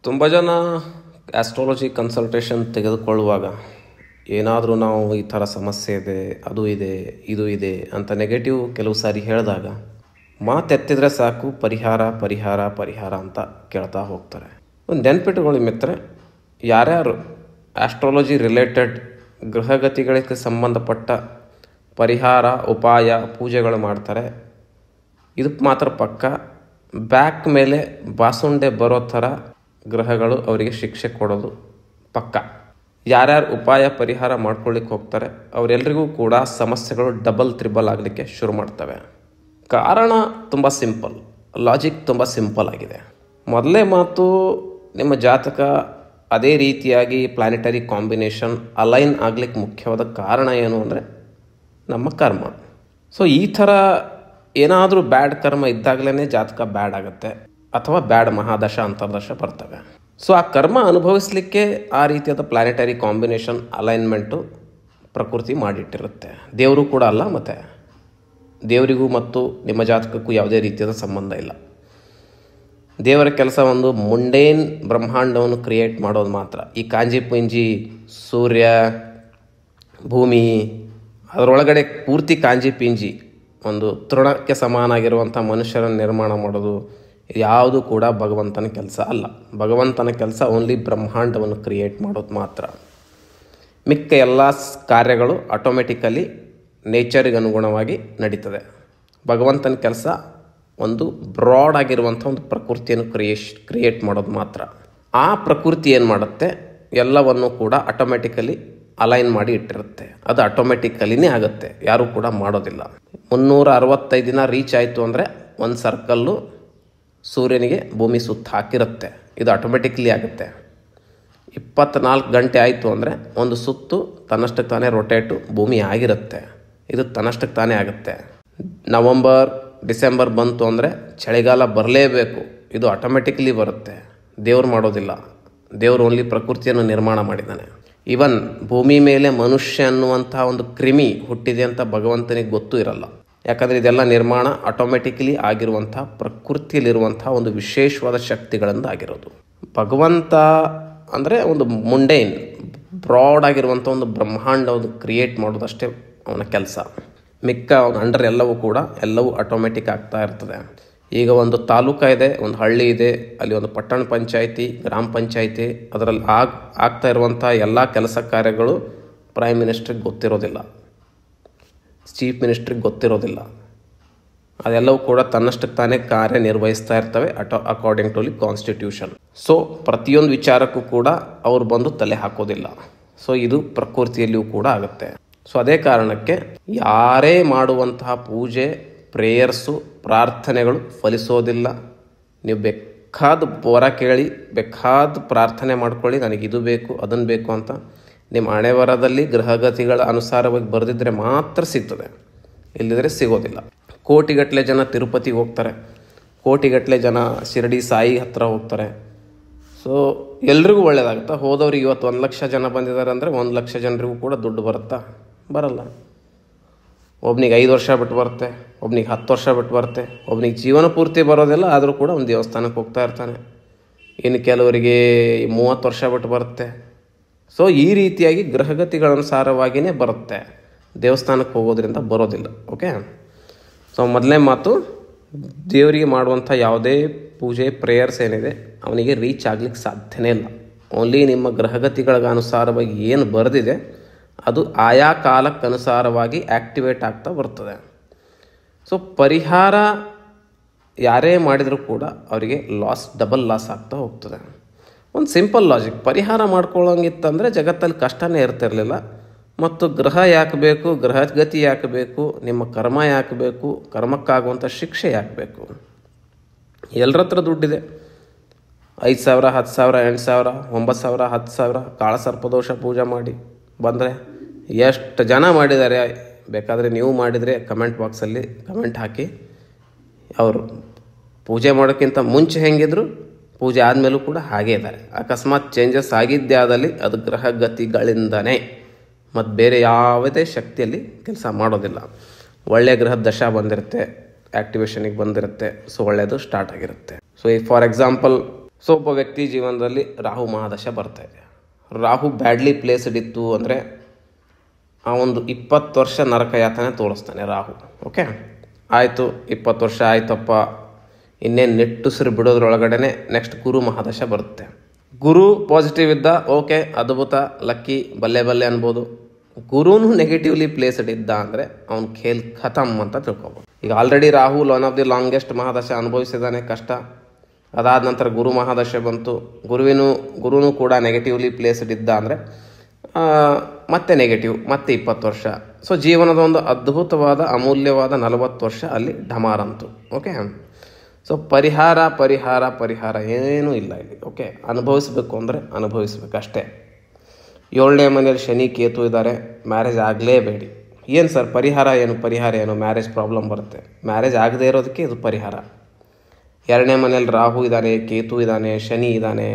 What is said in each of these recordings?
ತುಂಬ ಜನ astrology consultation ತೆಗೆದುಕೊಳ್ಳುವಾಗ ಏನಾದರೂ ನಾವು ಈ ಥರ ಸಮಸ್ಯೆ ಇದೆ, ಅದು ಇದೆ, ಇದು ಇದೆ ಅಂತ ನೆಗೆಟಿವ್ ಕೆಲವು ಸಾರಿ ಹೇಳಿದಾಗ ಮಾತೆತ್ತಿದ್ರೆ ಸಾಕು ಪರಿಹಾರ ಪರಿಹಾರ ಪರಿಹಾರ ಅಂತ ಕೇಳ್ತಾ ಹೋಗ್ತಾರೆ. ಒಂದು ನೆನ್ಪಿಟ್ಟುಕೊಳ್ಳಿ ಮಿತ್ರ, ಯಾರ್ಯಾರು ಆಸ್ಟ್ರಾಲಜಿ ರಿಲೇಟೆಡ್ ಗ್ರಹಗತಿಗಳಿಗೆ ಸಂಬಂಧಪಟ್ಟ ಪರಿಹಾರ ಉಪಾಯ ಪೂಜೆಗಳು ಮಾಡ್ತಾರೆ, ಇದಕ್ಕೆ ಮಾತ್ರ ಪಕ್ಕ ಬ್ಯಾಕ್ ಮೇಲೆ ಬಾಸುಂಡೆ ಬರೋ ಥರ ಗ್ರಹಗಳು ಅವರಿಗೆ ಶಿಕ್ಷೆ ಕೊಡೋದು ಪಕ್ಕ. ಯಾರ್ಯಾರು ಉಪಾಯ ಪರಿಹಾರ ಮಾಡ್ಕೊಳ್ಳಿಕ್ಕೆ ಹೋಗ್ತಾರೆ ಅವರೆಲ್ಲರಿಗೂ ಕೂಡ ಸಮಸ್ಯೆಗಳು ಡಬಲ್ ತ್ರಿಬಲ್ ಆಗಲಿಕ್ಕೆ ಶುರು ಮಾಡ್ತವೆ. ಕಾರಣ ತುಂಬ ಸಿಂಪಲ್, ಲಾಜಿಕ್ ತುಂಬ ಸಿಂಪಲ್ ಆಗಿದೆ. ಮೊದಲೇ ಮಾತು, ನಿಮ್ಮ ಜಾತಕ ಅದೇ ರೀತಿಯಾಗಿ ಪ್ಲಾನೆಟರಿ ಕಾಂಬಿನೇಷನ್ ಅಲೈನ್ ಆಗಲಿಕ್ಕೆ ಮುಖ್ಯವಾದ ಕಾರಣ ಏನು ಅಂದರೆ ನಮ್ಮ ಕರ್ಮ. ಸೊ ಈ ಥರ ಏನಾದರೂ ಬ್ಯಾಡ್ ಕರ್ಮ ಇದ್ದಾಗಲೇ ಜಾತಕ ಬ್ಯಾಡ್ ಆಗುತ್ತೆ ಅಥವಾ ಬ್ಯಾಡ್ ಮಹಾದಶ ಅಂತರ್ದಶ ಬರ್ತವೆ. ಸೊ ಆ ಕರ್ಮ ಅನುಭವಿಸಲಿಕ್ಕೆ ಆ ರೀತಿಯಾದ ಪ್ಲಾನೆಟರಿ ಕಾಂಬಿನೇಷನ್ ಅಲೈನ್ಮೆಂಟು ಪ್ರಕೃತಿ ಮಾಡಿಟ್ಟಿರುತ್ತೆ. ದೇವರು ಕೂಡ ಅಲ್ಲ, ಮತ್ತು ದೇವರಿಗೂ ಮತ್ತು ನಿಮ್ಮ ಜಾತಕಕ್ಕೂ ಯಾವುದೇ ರೀತಿಯಾದ ಸಂಬಂಧ ಇಲ್ಲ. ದೇವರ ಕೆಲಸ ಒಂದು ಮುಂಡೇನ್ ಬ್ರಹ್ಮಾಂಡವನ್ನು ಕ್ರಿಯೇಟ್ ಮಾಡೋದು ಮಾತ್ರ. ಈ ಕಾಂಜಿ ಪುಂಜಿ ಸೂರ್ಯ ಭೂಮಿ ಅದರೊಳಗಡೆ ಪೂರ್ತಿ ಕಾಂಜಿ ಪಿಂಜಿ ಒಂದು ತೃಣಕ್ಕೆ ಸಮಾನಾಗಿರುವಂಥ ಮನುಷ್ಯರನ್ನು ನಿರ್ಮಾಣ ಮಾಡೋದು ಯಾವುದು ಕೂಡ ಭಗವಂತನ ಕೆಲಸ ಅಲ್ಲ. ಭಗವಂತನ ಕೆಲಸ ಓನ್ಲಿ ಬ್ರಹ್ಮಾಂಡವನ್ನು ಕ್ರಿಯೇಟ್ ಮಾಡೋದು ಮಾತ್ರ. ಮಿಕ್ಕ ಎಲ್ಲ ಕಾರ್ಯಗಳು ಆಟೋಮೆಟಿಕಲಿ ನೇಚರಿಗೆ ಅನುಗುಣವಾಗಿ ನಡೀತದೆ. ಭಗವಂತನ ಕೆಲಸ ಒಂದು ಬ್ರಾಡ್ ಆಗಿರುವಂಥ ಒಂದು ಪ್ರಕೃತಿಯನ್ನು ಕ್ರಿಯೇಟ್ ಮಾಡೋದು ಮಾತ್ರ. ಆ ಪ್ರಕೃತಿ ಏನು ಮಾಡುತ್ತೆ, ಎಲ್ಲವನ್ನು ಕೂಡ ಆಟೋಮೆಟಿಕಲಿ ಅಲೈನ್ ಮಾಡಿ ಇಟ್ಟಿರುತ್ತೆ. ಅದು ಆಟೋಮೆಟಿಕಲಿನೇ ಆಗುತ್ತೆ, ಯಾರೂ ಕೂಡ ಮಾಡೋದಿಲ್ಲ. 365 ದಿನ ರೀಚ್ ಆಯಿತು ಅಂದರೆ ಒಂದು ಸರ್ಕಲ್ಲು ಸೂರ್ಯನಿಗೆ ಭೂಮಿ ಸುತ್ತ ಹಾಕಿರುತ್ತೆ, ಇದು ಆಟೋಮೆಟಿಕ್ಲಿ ಆಗುತ್ತೆ. 24 ಗಂಟೆ ಆಯಿತು ಅಂದರೆ ಒಂದು ಸುತ್ತು ತನ್ನಷ್ಟಕ್ಕೆ ತಾನೇ ರೊಟೇಟು ಭೂಮಿ ಆಗಿರುತ್ತೆ, ಇದು ತನ್ನಷ್ಟಕ್ಕೆ ತಾನೇ ಆಗುತ್ತೆ. ನವಂಬರ್ ಡಿಸೆಂಬರ್ ಬಂತು ಅಂದರೆ ಚಳಿಗಾಲ ಬರಲೇಬೇಕು, ಇದು ಆಟೋಮೆಟಿಕ್ಲಿ ಬರುತ್ತೆ, ದೇವ್ರು ಮಾಡೋದಿಲ್ಲ. ದೇವರು ಓನ್ಲಿ ಪ್ರಕೃತಿಯನ್ನು ನಿರ್ಮಾಣ ಮಾಡಿದ್ದಾನೆ. ಈವನ್ ಭೂಮಿ ಮೇಲೆ ಮನುಷ್ಯ ಅನ್ನುವಂಥ ಒಂದು ಕ್ರಿಮಿ ಹುಟ್ಟಿದೆ ಅಂತ ಭಗವಂತನಿಗೆ ಗೊತ್ತೂ ಇರಲ್ಲ. ಯಾಕಂದರೆ ಇದೆಲ್ಲ ನಿರ್ಮಾಣ ಆಟೋಮೆಟಿಕಲಿ ಆಗಿರುವಂಥ ಪ್ರಕೃತಿಯಲ್ಲಿರುವಂಥ ಒಂದು ವಿಶೇಷವಾದ ಶಕ್ತಿಗಳಿಂದ ಆಗಿರೋದು. ಭಗವಂತ ಅಂದರೆ ಒಂದು ಮುಂಡೇನ್ ಬ್ರಾಡ್ ಆಗಿರುವಂಥ ಒಂದು ಬ್ರಹ್ಮಾಂಡವನ್ನು ಕ್ರಿಯೇಟ್ ಮಾಡೋದಷ್ಟೇ ಅವನ ಕೆಲಸ. ಮಿಕ್ಕ ಅಂಡರ್ ಎಲ್ಲವೂ ಆಟೋಮೆಟಿಕ್ ಆಗ್ತಾ ಇರ್ತದೆ. ಈಗ ಒಂದು ತಾಲೂಕು ಇದೆ, ಒಂದು ಹಳ್ಳಿ ಇದೆ, ಅಲ್ಲಿ ಒಂದು ಪಟ್ಟಣ ಪಂಚಾಯಿತಿ, ಗ್ರಾಮ ಪಂಚಾಯಿತಿ, ಅದರಲ್ಲಿ ಆಗ್ತಾ ಇರುವಂಥ ಎಲ್ಲ ಕೆಲಸ ಕಾರ್ಯಗಳು ಪ್ರೈಮ್ ಮಿನಿಸ್ಟ್ರಿಗೆ ಗೊತ್ತಿರೋದಿಲ್ಲ, ಚೀಫ್ ಮಿನಿಸ್ಟ್ರಿಗೆ ಗೊತ್ತಿರೋದಿಲ್ಲ. ಅದೆಲ್ಲವೂ ಕೂಡ ತನ್ನಷ್ಟಕ್ಕೆ ತಾನೇ ಕಾರ್ಯನಿರ್ವಹಿಸ್ತಾ ಇರ್ತವೆ ಅಕಾರ್ಡಿಂಗ್ ಟು ಕಾನ್ಸ್ಟಿಟ್ಯೂಷನ್. ಸೊ ಪ್ರತಿಯೊಂದು ವಿಚಾರಕ್ಕೂ ಕೂಡ ಅವ್ರು ಬಂದು ತಲೆ ಹಾಕೋದಿಲ್ಲ. ಸೊ ಇದು ಪ್ರಕೃತಿಯಲ್ಲಿಯೂ ಕೂಡ ಆಗುತ್ತೆ. ಸೊ ಅದೇ ಕಾರಣಕ್ಕೆ ಯಾರೇ ಮಾಡುವಂತಹ ಪೂಜೆ, ಪ್ರೇಯರ್ಸು, ಪ್ರಾರ್ಥನೆಗಳು ಫಲಿಸೋದಿಲ್ಲ. ನೀವು ಬೇಕಾದ ವರ ಕೇಳಿ, ಬೇಕಾದ ಪ್ರಾರ್ಥನೆ ಮಾಡ್ಕೊಳ್ಳಿ, ನನಗೆ ಇದು ಬೇಕು ಅದನ್ನು ಬೇಕು ಅಂತ. ನಿಮ್ಮ ಹಣೆ ವರದಲ್ಲಿ ಗ್ರಹಗತಿಗಳ ಅನುಸಾರವಾಗಿ ಬರೆದಿದ್ದರೆ ಮಾತ್ರ ಸಿಗ್ತದೆ, ಇಲ್ಲದಿದ್ದರೆ ಸಿಗೋದಿಲ್ಲ. ಕೋಟಿಗಟ್ಟಲೆ ಜನ ತಿರುಪತಿಗೆ ಹೋಗ್ತಾರೆ, ಕೋಟಿಗಟ್ಟಲೆ ಜನ ಶಿರಡಿ ಸಾಯಿ ಹತ್ರ ಹೋಗ್ತಾರೆ. ಸೊ ಎಲ್ರಿಗೂ ಒಳ್ಳೆಯದಾಗುತ್ತಾ? ಹೋದವ್ರಿಗೆ ಇವತ್ತು 1 ಲಕ್ಷ ಜನ ಬಂದಿದ್ದಾರೆ ಅಂದರೆ 1 ಲಕ್ಷ ಜನರಿಗೂ ಕೂಡ ದುಡ್ಡು ಬರುತ್ತಾ? ಬರಲ್ಲ. ಒಬ್ನಿಗೆ 5 ವರ್ಷ ಬಿಟ್ಟು ಬರುತ್ತೆ, ಒಬ್ನಿಗೆ 10 ವರ್ಷ ಬಿಟ್ಟು ಬರುತ್ತೆ, ಒಬ್ನಿಗೆ ಜೀವನ ಪೂರ್ತಿ ಬರೋದಿಲ್ಲ. ಆದರೂ ಕೂಡ ಒಂದು ದೇವಸ್ಥಾನಕ್ಕೆ ಹೋಗ್ತಾ ಇರ್ತಾನೆ. ಇನ್ನು ಕೆಲವರಿಗೆ 30 ವರ್ಷ ಬಿಟ್ಟು ಬರುತ್ತೆ. ಸೊ ಈ ರೀತಿಯಾಗಿ ಗ್ರಹಗತಿಗಳನುಸಾರವಾಗಿಯೇ ಬರುತ್ತೆ, ದೇವಸ್ಥಾನಕ್ಕೆ ಹೋಗೋದ್ರಿಂದ ಬರೋದಿಲ್ಲ. ಓಕೆ. ಸೊ ಮೊದಲನೇ ಮಾತು, ದೇವರಿಗೆ ಮಾಡುವಂಥ ಯಾವುದೇ ಪೂಜೆ ಪ್ರೇಯರ್ಸ್ ಏನಿದೆ ಅವನಿಗೆ ರೀಚ್ ಆಗಲಿಕ್ಕೆ ಸಾಧ್ಯನೇ ಇಲ್ಲ. ಓನ್ಲಿ ನಿಮ್ಮ ಗ್ರಹಗತಿಗಳಿಗೆ ಅನುಸಾರವಾಗಿ ಏನು ಬರೆದಿದೆ ಅದು ಆಯಾ ಕಾಲಕ್ಕನುಸಾರವಾಗಿ ಆ್ಯಕ್ಟಿವೇಟ್ ಆಗ್ತಾ ಬರ್ತದೆ. ಸೊ ಪರಿಹಾರ ಯಾರೇ ಮಾಡಿದರೂ ಕೂಡ ಅವರಿಗೆ ಡಬಲ್ ಲಾಸ್ ಆಗ್ತಾ ಹೋಗ್ತದೆ. ಒಂದು ಸಿಂಪಲ್ ಲಾಜಿಕ್, ಪರಿಹಾರ ಮಾಡ್ಕೊಳ್ಳೋಂಗಿತ್ತಂದರೆ ಜಗತ್ತಲ್ಲಿ ಕಷ್ಟನೇ ಇರ್ತಿರಲಿಲ್ಲ. ಮತ್ತು ಗ್ರಹ ಯಾಕೆ ಬೇಕು, ಗ್ರಹಗತಿ ಯಾಕೆ ಬೇಕು, ನಿಮ್ಮ ಕರ್ಮ ಯಾಕೆ ಬೇಕು, ಕರ್ಮಕ್ಕಾಗುವಂಥ ಶಿಕ್ಷೆ ಯಾಕೆ ಬೇಕು? ಎಲ್ಲರ ಹತ್ರ ದುಡ್ಡಿದೆ. 5,000, 10,000, 8,000, 9,000, 10,000 ಕಾಳಸರ್ಪದೋಷ ಪೂಜೆ ಮಾಡಿ ಬಂದರೆ ಎಷ್ಟು ಜನ ಮಾಡಿದ್ದಾರೆ? ಬೇಕಾದರೆ ನೀವು ಮಾಡಿದರೆ ಕಮೆಂಟ್ ಬಾಕ್ಸಲ್ಲಿ ಕಮೆಂಟ್ ಹಾಕಿ. ಅವರು ಪೂಜೆ ಮಾಡೋಕ್ಕಿಂತ ಮುಂಚೆ ಹೆಂಗಿದ್ರು ಪೂಜೆ ಆದಮೇಲೂ ಕೂಡ ಹಾಗೇ ಇದ್ದಾರೆ. ಅಕಸ್ಮಾತ್ ಚೇಂಜಸ್ ಆಗಿದ್ದೇ ಆದಲ್ಲಿ ಅದು ಗ್ರಹಗತಿಗಳಿಂದನೇ, ಮತ್ತು ಬೇರೆ ಯಾವುದೇ ಶಕ್ತಿಯಲ್ಲಿ ಕೆಲಸ ಮಾಡೋದಿಲ್ಲ. ಒಳ್ಳೆಯ ಗ್ರಹದ ದಶ ಬಂದಿರುತ್ತೆ, ಆ್ಯಕ್ಟಿವೇಶನಿಗೆ ಬಂದಿರುತ್ತೆ. ಸೊ ಒಳ್ಳೆಯದು ಸ್ಟಾರ್ಟ್ ಆಗಿರುತ್ತೆ. ಸೊ ಫಾರ್ ಎಕ್ಸಾಂಪಲ್ ಸೊ ಒಬ್ಬ ವ್ಯಕ್ತಿ ಜೀವನದಲ್ಲಿ ರಾಹು ಮಹಾದಶೆ ಬರ್ತಾ ಇದೆ. ರಾಹು ಬ್ಯಾಡ್ಲಿ ಪ್ಲೇಸ್ಡ್ ಇತ್ತು ಅಂದರೆ ಆ ಒಂದು 20 ವರ್ಷ ನರಕ ಯಾತನೆ ತೋರಿಸ್ತಾನೆ ರಾಹು. ಓಕೆ, ಆಯಿತು, 20 ವರ್ಷ ಆಯ್ತಪ್ಪ, ಇನ್ನೇನು ನೆಟ್ಟುಸಿರು ಬಿಡೋದ್ರೊಳಗಡೆ ನೆಕ್ಸ್ಟ್ ಗುರು ಮಹಾದಶೆ ಬರುತ್ತೆ. ಗುರು ಪಾಸಿಟಿವ್ ಇದ್ದ, ಓಕೆ, ಅದ್ಭುತ, ಲಕ್ಕಿ, ಬಲ್ಲೆ ಬಲ್ಲೆ ಅನ್ಬೋದು. ಗುರುನು ನೆಗೆಟಿವ್ಲಿ ಪ್ಲೇಸ್ಡ್ ಇದ್ದ ಅಂದರೆ ಅವ್ನ ಖೇಲ್ ಖತಮ್ ಅಂತ ತಿಳ್ಕೊಬೋದು. ಈಗ already Rahul one of the longest ಮಹಾದಶೆ ಅನುಭವಿಸಿದ್ದಾನೆ, ಕಷ್ಟ. ಅದಾದ ನಂತರ ಗುರು ಮಹಾದಶೆ ಬಂತು. ಗುರುನು ಕೂಡ ನೆಗೆಟಿವ್ಲಿ ಪ್ಲೇಸ್ಡ್ ಇದ್ದ ಅಂದರೆ ಮತ್ತೆ ನೆಗೆಟಿವ್, ಮತ್ತೆ 20 ವರ್ಷ. ಸೊ ಜೀವನದ ಒಂದು ಅದ್ಭುತವಾದ ಅಮೂಲ್ಯವಾದ 40 ವರ್ಷ ಅಲ್ಲಿ ಢಮಾರಂತು. ಓಕೆ, ಸೊ ಪರಿಹಾರ ಏನೂ ಇಲ್ಲ ಇಲ್ಲಿ. ಓಕೆ, ಅನುಭವಿಸ್ಬೇಕು ಅಂದರೆ ಅನುಭವಿಸ್ಬೇಕು ಅಷ್ಟೇ. 7ನೇ ಮನೆಯಲ್ಲಿ ಶನಿ ಕೇತು ಇದ್ದಾರೆ, ಮ್ಯಾರೇಜ್ ಆಗಲೇಬೇಡಿ. ಏನು ಸರ್ ಪರಿಹಾರ ಏನು? ಮ್ಯಾರೇಜ್ ಪ್ರಾಬ್ಲಮ್ ಬರುತ್ತೆ. ಮ್ಯಾರೇಜ್ ಆಗದೇ ಇರೋದಕ್ಕೆ ಇದು ಪರಿಹಾರ. 2ನೇ ಮನೆಯಲ್ಲಿ ರಾಹು ಇದ್ದಾನೆ, ಕೇತು ಇದ್ದಾನೆ, ಶನಿ ಇದ್ದಾನೆ.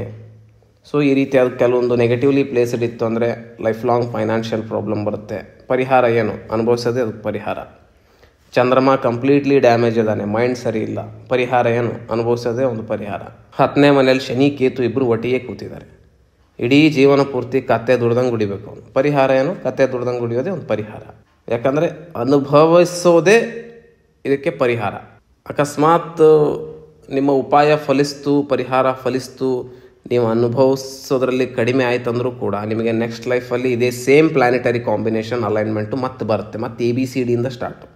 ಸೊ ಈ ರೀತಿಯಾದ ಕೆಲವೊಂದು ನೆಗೆಟಿವ್ಲಿ ಪ್ಲೇಸ್ಡ್ ಇತ್ತು ಅಂದರೆ ಲೈಫ್ ಲಾಂಗ್ ಫೈನಾನ್ಷಿಯಲ್ ಪ್ರಾಬ್ಲಮ್ ಬರುತ್ತೆ. ಪರಿಹಾರ ಏನು? ಅನುಭವಿಸೋದೇ ಅದಕ್ಕೆ ಪರಿಹಾರ. ಚಂದ್ರಮ ಕಂಪ್ಲೀಟ್ಲಿ ಡ್ಯಾಮೇಜ್ ಇದ್ದಾನೆ, ಮೈಂಡ್ ಸರಿ ಇಲ್ಲ. ಪರಿಹಾರ ಏನು? ಅನುಭವಿಸೋದೇ ಒಂದು ಪರಿಹಾರ. 10ನೇ ಮನೆಯಲ್ಲಿ ಶನಿ ಕೇತು ಇಬ್ಬರು ಒಟ್ಟಿಗೆ ಕೂತಿದ್ದಾರೆ. ಇಡೀ ಜೀವನ ಪೂರ್ತಿ ಕತ್ತೆ ದುಡ್ದಂಗೆ ಗುಡಿಬೇಕು ಅವನು. ಪರಿಹಾರ ಏನು? ಕತ್ತೆ ದುಡ್ದಂಗೆ ಗುಡಿಯೋದೇ ಒಂದು ಪರಿಹಾರ. ಯಾಕಂದರೆ ಅನುಭವಿಸೋದೇ ಇದಕ್ಕೆ ಪರಿಹಾರ. ಅಕಸ್ಮಾತ್ ನಿಮ್ಮ ಉಪಾಯ ಫಲಿಸ್ತು, ಪರಿಹಾರ ಫಲಿಸ್ತು, ನೀವು ಅನುಭವಿಸೋದ್ರಲ್ಲಿ ಕಡಿಮೆ ಆಯ್ತಂದ್ರೂ ಕೂಡ ನಿಮಗೆ ನೆಕ್ಸ್ಟ್ ಲೈಫಲ್ಲಿ ಇದೇ ಸೇಮ್ ಪ್ಲಾನೆಟರಿ ಕಾಂಬಿನೇಷನ್ ಅಲೈನ್ಮೆಂಟು ಮತ್ತೆ ಬರುತ್ತೆ. ಮತ್ತೆ ABCDಯಿಂದ ಸ್ಟಾರ್ಟು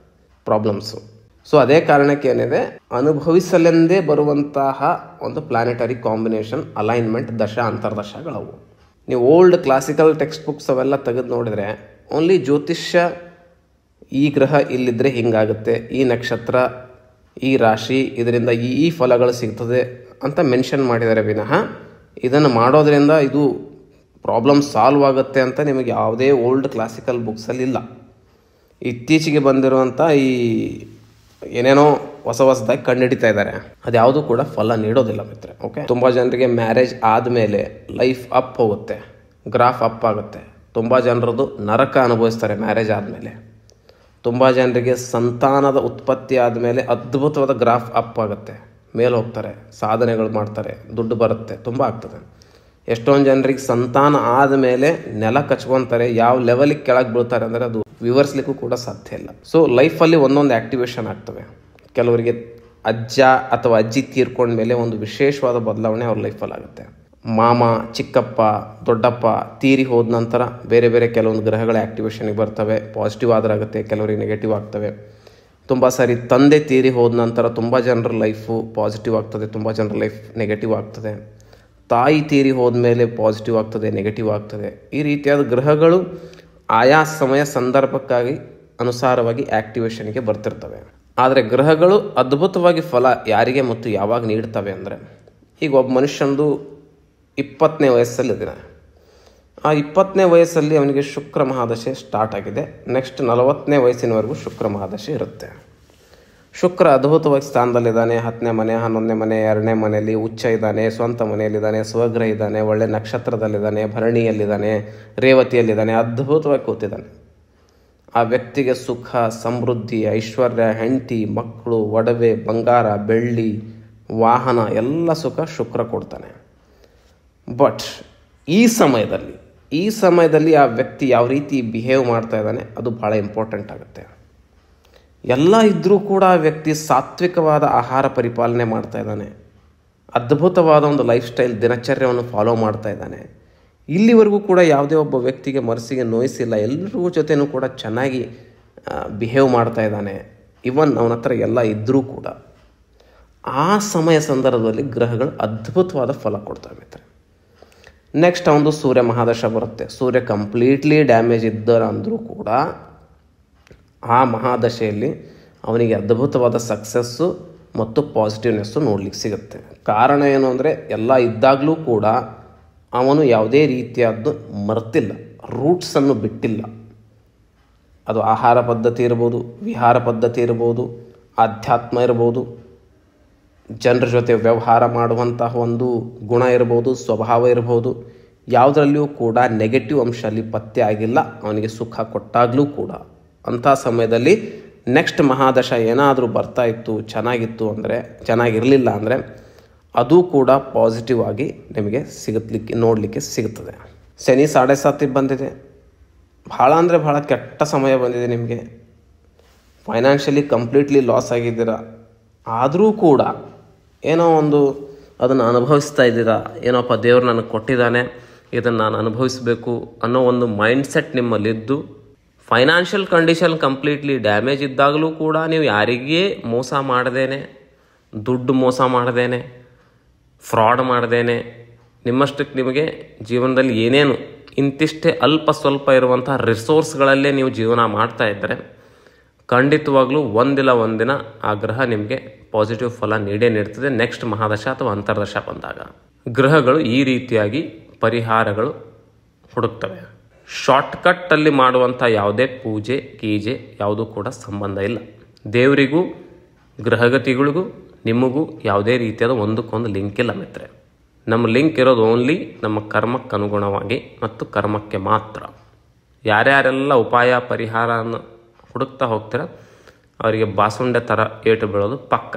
ಪ್ರಾಬ್ಲಮ್ಸು. ಸೊ ಅದೇ ಕಾರಣಕ್ಕೆ ಏನಿದೆ, ಅನುಭವಿಸಲೆಂದೇ ಬರುವಂತಹ ಒಂದು ಪ್ಲಾನೆಟರಿ ಕಾಂಬಿನೇಷನ್ ಅಲೈನ್ಮೆಂಟ್ ದಶ ಅಂತರ್ದಶಗಳವು. ನೀವು ಓಲ್ಡ್ ಕ್ಲಾಸಿಕಲ್ ಟೆಕ್ಸ್ಟ್ ಬುಕ್ಸ್ ಅವೆಲ್ಲ ತೆಗೆದು ನೋಡಿದರೆ ಓನ್ಲಿ ಜ್ಯೋತಿಷ್ಯ, ಈ ಗ್ರಹ ಇಲ್ಲಿದ್ದರೆ ಹಿಂಗಾಗುತ್ತೆ, ಈ ನಕ್ಷತ್ರ, ಈ ರಾಶಿ, ಇದರಿಂದ ಈ ಫಲಗಳು ಸಿಗ್ತದೆ ಅಂತ ಮೆನ್ಷನ್ ಮಾಡಿದ್ದಾರೆ ವಿನಃ ಇದನ್ನು ಮಾಡೋದ್ರಿಂದ ಇದು ಪ್ರಾಬ್ಲಮ್ ಸಾಲ್ವ್ ಆಗುತ್ತೆ ಅಂತ ನಿಮಗೆ ಯಾವುದೇ ಓಲ್ಡ್ ಕ್ಲಾಸಿಕಲ್ ಬುಕ್ಸಲ್ಲಿ ಇಲ್ಲ. ಇತ್ತೀಚೆಗೆ ಬಂದಿರುವಂಥ ಈ ಏನೇನೋ ಹೊಸದಾಗಿ ಕಂಡುಹಿಡಿತಾ ಇದ್ದಾರೆ, ಅದ್ಯಾವುದೂ ಕೂಡ ಫಲ ನೀಡೋದಿಲ್ಲ ಮಿತ್ರ. ಓಕೆ, ತುಂಬ ಜನರಿಗೆ ಮ್ಯಾರೇಜ್ ಆದಮೇಲೆ ಲೈಫ್ ಅಪ್ ಹೋಗುತ್ತೆ, ಗ್ರಾಫ್ ಅಪ್ ಆಗುತ್ತೆ. ತುಂಬ ಜನರದು ನರಕ ಅನುಭವಿಸ್ತಾರೆ ಮ್ಯಾರೇಜ್ ಆದಮೇಲೆ. ತುಂಬ ಜನರಿಗೆ ಸಂತಾನದ ಉತ್ಪತ್ತಿ ಆದಮೇಲೆ ಅದ್ಭುತವಾದ ಗ್ರಾಫ್ ಅಪ್ ಆಗುತ್ತೆ, ಮೇಲೆ ಹೋಗ್ತಾರೆ, ಸಾಧನೆಗಳು ಮಾಡ್ತಾರೆ, ದುಡ್ಡು ಬರುತ್ತೆ, ತುಂಬ ಆಗ್ತದೆ. ಎಷ್ಟೊಂದು ಜನರಿಗೆ ಸಂತಾನ ಆದಮೇಲೆ ನೆಲ ಕಚ್ಕೊತಾರೆ, ಯಾವ ಲೆವೆಲಿಗೆ ಕೆಳಗೆ ಬೀಳ್ತಾರೆ ಅಂದರೆ ಅದು ವಿವರಿಸ್ಲಿಕ್ಕೂ ಕೂಡ ಸಾಧ್ಯ ಇಲ್ಲ. ಸೊ ಲೈಫಲ್ಲಿ ಒಂದೊಂದು ಆ್ಯಕ್ಟಿವೇಶನ್ ಆಗ್ತವೆ. ಕೆಲವರಿಗೆ ಅಜ್ಜ ಅಥವಾ ಅಜ್ಜಿ ತೀರ್ಕೊಂಡ್ಮೇಲೆ ಒಂದು ವಿಶೇಷವಾದ ಬದಲಾವಣೆ ಅವ್ರ ಲೈಫಲ್ಲಿ ಆಗುತ್ತೆ. ಮಾಮ, ಚಿಕ್ಕಪ್ಪ, ದೊಡ್ಡಪ್ಪ ತೀರಿ ಹೋದ ನಂತರ ಬೇರೆ ಬೇರೆ ಕೆಲವೊಂದು ಗ್ರಹಗಳ ಆ್ಯಕ್ಟಿವೇಶನ್ಗೆ ಬರ್ತವೆ. ಪಾಸಿಟಿವ್ ಆದ್ರೆ ಆಗುತ್ತೆ, ಕೆಲವರಿಗೆ ನೆಗೆಟಿವ್ ಆಗ್ತವೆ. ತುಂಬ ಸಾರಿ ತಂದೆ ತೀರಿ ಹೋದ ನಂತರ ತುಂಬ ಜನರ ಲೈಫು ಪಾಸಿಟಿವ್ ಆಗ್ತದೆ, ತುಂಬ ಜನರ ಲೈಫ್ ನೆಗೆಟಿವ್ ಆಗ್ತದೆ. ತಾಯಿ ತೀರಿ ಹೋದ್ಮೇಲೆ ಪಾಸಿಟಿವ್ ಆಗ್ತದೆ, ನೆಗೆಟಿವ್ ಆಗ್ತದೆ. ಈ ರೀತಿಯಾದ ಗ್ರಹಗಳು ಆಯಾ ಸಮಯ ಸಂದರ್ಭಕ್ಕಾಗಿ ಅನುಸಾರವಾಗಿ ಆ್ಯಕ್ಟಿವೇಶನ್ಗೆ ಬರ್ತಿರ್ತವೆ. ಆದರೆ ಗ್ರಹಗಳು ಅದ್ಭುತವಾಗಿ ಫಲ ಯಾರಿಗೆ ಮತ್ತು ಯಾವಾಗ ನೀಡ್ತವೆ ಅಂದರೆ, ಈಗ ಒಬ್ಬ ಮನುಷ್ಯಂದು 20ನೇ ವಯಸ್ಸಲ್ಲಿದ್ದಾನೆ. ಆ 20ನೇ ವಯಸ್ಸಲ್ಲಿ ಅವನಿಗೆ ಶುಕ್ರ ಮಹಾದಶೆ ಸ್ಟಾರ್ಟ್ ಆಗಿದೆ. ನೆಕ್ಸ್ಟ್ 40ನೇ ವಯಸ್ಸಿನವರೆಗೂ ಶುಕ್ರ ಮಹಾದಶೆ ಇರುತ್ತೆ. ಶುಕ್ರ ಅದ್ಭುತವಾಗಿ ಸ್ಥಾನದಲ್ಲಿದ್ದಾನೆ. 10ನೇ ಮನೆ, 11ನೇ ಮನೆ, 2ನೇ ಮನೆಯಲ್ಲಿ ಉಚ್ಚ ಇದ್ದಾನೆ, ಸ್ವಂತ ಮನೆಯಲ್ಲಿದ್ದಾನೆ, ಸ್ವಗ್ರಹ ಇದ್ದಾನೆ, ಒಳ್ಳೆ ನಕ್ಷತ್ರದಲ್ಲಿದ್ದಾನೆ, ಭರಣಿಯಲ್ಲಿದ್ದಾನೆ, ರೇವತಿಯಲ್ಲಿದ್ದಾನೆ, ಅದ್ಭುತವಾಗಿ ಕೂತಿದ್ದಾನೆ. ಆ ವ್ಯಕ್ತಿಗೆ ಸುಖ, ಸಮೃದ್ಧಿ, ಐಶ್ವರ್ಯ, ಹೆಂಡತಿ, ಮಕ್ಕಳು, ಒಡವೆ, ಬಂಗಾರ, ಬೆಳ್ಳಿ, ವಾಹನ ಎಲ್ಲ ಸುಖ ಶುಕ್ರ ಕೊಡ್ತಾನೆ. ಬಟ್ ಈ ಸಮಯದಲ್ಲಿ ಆ ವ್ಯಕ್ತಿ ಯಾವ ರೀತಿ ಬಿಹೇವ್ ಮಾಡ್ತಾ ಇದ್ದಾನೆ ಅದು ಭಾಳ ಇಂಪಾರ್ಟೆಂಟ್ ಆಗುತ್ತೆ. ಎಲ್ಲ ಇದ್ದರೂ ಕೂಡ ಆ ವ್ಯಕ್ತಿ ಸಾತ್ವಿಕವಾದ ಆಹಾರ ಪರಿಪಾಲನೆ ಮಾಡ್ತಾ ಇದ್ದಾನೆ, ಅದ್ಭುತವಾದ ಒಂದು ಲೈಫ್ ಸ್ಟೈಲ್ ದಿನಚರ್ಯವನ್ನು ಫಾಲೋ ಮಾಡ್ತಾ ಇದ್ದಾನೆ. ಇಲ್ಲಿವರೆಗೂ ಕೂಡ ಯಾವುದೇ ಒಬ್ಬ ವ್ಯಕ್ತಿಗೆ ಮನಸ್ಸಿಗೆ ನೋಯಿಸಿಲ್ಲ, ಎಲ್ಲರಿಗೂ ಜೊತೆನೂ ಕೂಡ ಚೆನ್ನಾಗಿ ಬಿಹೇವ್ ಮಾಡ್ತಾ ಇದ್ದಾನೆ. ಇವನ್ ಅವನ ಹತ್ರ ಎಲ್ಲ ಇದ್ದರೂ ಕೂಡ ಆ ಸಮಯ ಸಂದರ್ಭದಲ್ಲಿ ಗ್ರಹಗಳು ಅದ್ಭುತವಾದ ಫಲ ಕೊಡ್ತವೆ ಮಿತ್ರ. ನೆಕ್ಸ್ಟ್ ಅವನದು ಸೂರ್ಯ ಮಹಾದಶ ಬರುತ್ತೆ. ಸೂರ್ಯ ಕಂಪ್ಲೀಟ್ಲಿ ಡ್ಯಾಮೇಜ್ ಇದ್ದರು ಅಂದರೂ ಕೂಡ ಆ ಮಹಾದಶೆಯಲ್ಲಿ ಅವನಿಗೆ ಅದ್ಭುತವಾದ ಸಕ್ಸಸ್ಸು ಮತ್ತು ಪಾಸಿಟಿವ್ನೆಸ್ಸು ನೋಡ್ಲಿಕ್ಕೆ ಸಿಗುತ್ತೆ. ಕಾರಣ ಏನು ಅಂದರೆ, ಎಲ್ಲ ಇದ್ದಾಗಲೂ ಕೂಡ ಅವನು ಯಾವುದೇ ರೀತಿಯಾದ್ದು ಮರ್ತಿಲ್ಲ, ರೂಟ್ಸನ್ನು ಬಿಟ್ಟಿಲ್ಲ. ಅದು ಆಹಾರ ಪದ್ಧತಿ ಇರ್ಬೋದು, ವಿಹಾರ ಪದ್ಧತಿ ಇರ್ಬೋದು, ಆಧ್ಯಾತ್ಮ ಇರ್ಬೋದು, ಜನರ ಜೊತೆ ವ್ಯವಹಾರ ಮಾಡುವಂತಹ ಒಂದು ಗುಣ ಇರ್ಬೋದು, ಸ್ವಭಾವ ಇರ್ಬೋದು. ಯಾವುದರಲ್ಲಿಯೂ ಕೂಡ ನೆಗೆಟಿವ್ ಅಂಶ ಅಲ್ಲಿ ಪತ್ತೆ ಆಗಿಲ್ಲ. ಅವನಿಗೆ ಸುಖ ಕೊಟ್ಟಾಗಲೂ ಕೂಡ ಅಂಥ ಸಮಯದಲ್ಲಿ ನೆಕ್ಸ್ಟ್ ಮಹಾದಶ ಏನಾದರೂ ಬರ್ತಾ ಇತ್ತು, ಚೆನ್ನಾಗಿತ್ತು ಅಂದರೆ, ಚೆನ್ನಾಗಿರಲಿಲ್ಲ ಅಂದರೆ ಅದು ಕೂಡ ಪಾಸಿಟಿವ್ ಆಗಿ ನಿಮಗೆ ನೋಡಲಿಕ್ಕೆ ಸಿಗುತ್ತದೆ. ಶನಿ 7.5 ಬಂದಿದೆ. ಭಾಳ ಅಂದರೆ ಭಾಳ ಕೆಟ್ಟ ಸಮಯ ಬಂದಿದೆ ನಿಮಗೆ. ಫೈನಾನ್ಷಿಯಲಿ ಕಂಪ್ಲೀಟ್ಲಿ ಲಾಸ್ ಆಗಿದ್ದೀರಾ. ಆದರೂ ಕೂಡ ಏನೋ ಒಂದು ಅದನ್ನು ಅನುಭವಿಸ್ತಾ ಇದ್ದೀರಾ. ಏನೋಪ್ಪ ದೇವ್ರು ನನಗೆ ಕೊಟ್ಟಿದ್ದಾನೆ, ಇದನ್ನು ನಾನು ಅನುಭವಿಸಬೇಕು ಅನ್ನೋ ಒಂದು ಮೈಂಡ್ಸೆಟ್ ನಿಮ್ಮಲ್ಲಿದ್ದು, ಫೈನಾನ್ಷಿಯಲ್ ಕಂಡೀಷನ್ ಕಂಪ್ಲೀಟ್ಲಿ ಡ್ಯಾಮೇಜ್ ಇದ್ದಾಗಲೂ ಕೂಡ ನೀವು ಯಾರಿಗೇ ಮೋಸ ಮಾಡದೇನೆ, ದುಡ್ಡು ಮೋಸ ಮಾಡದೇನೆ, ಫ್ರಾಡ್ ಮಾಡದೇನೆ, ನಿಮ್ಮಷ್ಟಕ್ಕೆ ನಿಮಗೆ ಜೀವನದಲ್ಲಿ ಏನೇನು ಇಂತಿಷ್ಟೇ ಅಲ್ಪ ಸ್ವಲ್ಪ ಇರುವಂಥ ರಿಸೋರ್ಸ್ಗಳಲ್ಲೇ ನೀವು ಜೀವನ ಮಾಡ್ತಾ ಇದ್ದರೆ ಖಂಡಿತವಾಗ್ಲೂ ಒಂದಿಲ್ಲ ಒಂದಿನ ಆ ಗ್ರಹ ನಿಮಗೆ ಪಾಸಿಟಿವ್ ಫಲ ನೀಡ್ತದೆ. ನೆಕ್ಸ್ಟ್ ಮಹಾದಶ ಅಥವಾ ಅಂತರ್ದಶ ಬಂದಾಗ ಗ್ರಹಗಳು ಈ ರೀತಿಯಾಗಿ ಪರಿಹಾರಗಳು ಹುಡುಕ್ತವೆ. ಶಾರ್ಟ್ಕಟ್ಟಲ್ಲಿ ಮಾಡುವಂಥ ಯಾವುದೇ ಪೂಜೆ ಗೀಜೆ ಯಾವುದೂ ಕೂಡ ಸಂಬಂಧ ಇಲ್ಲ. ದೇವರಿಗೂ ಗ್ರಹಗತಿಗಳಿಗೂ ನಿಮಗೂ ಯಾವುದೇ ರೀತಿಯಾದ ಒಂದಕ್ಕೊಂದು ಲಿಂಕ್ ಇಲ್ಲ ಮಿತ್ರೆ. ನಮ್ಮ ಲಿಂಕ್ ಇರೋದು ಓನ್ಲಿ ನಮ್ಮ ಕರ್ಮಕ್ಕೆ ಅನುಗುಣವಾಗಿ ಮತ್ತು ಕರ್ಮಕ್ಕೆ ಮಾತ್ರ. ಯಾರ್ಯಾರೆಲ್ಲ ಉಪಾಯ ಪರಿಹಾರನ ಹುಡುಕ್ತಾ ಹೋಗ್ತೀರ ಅವರಿಗೆ ಬಾಸುಂಡೆ ಥರ ಏಟು ಬೀಳೋದು ಪಕ್ಕ.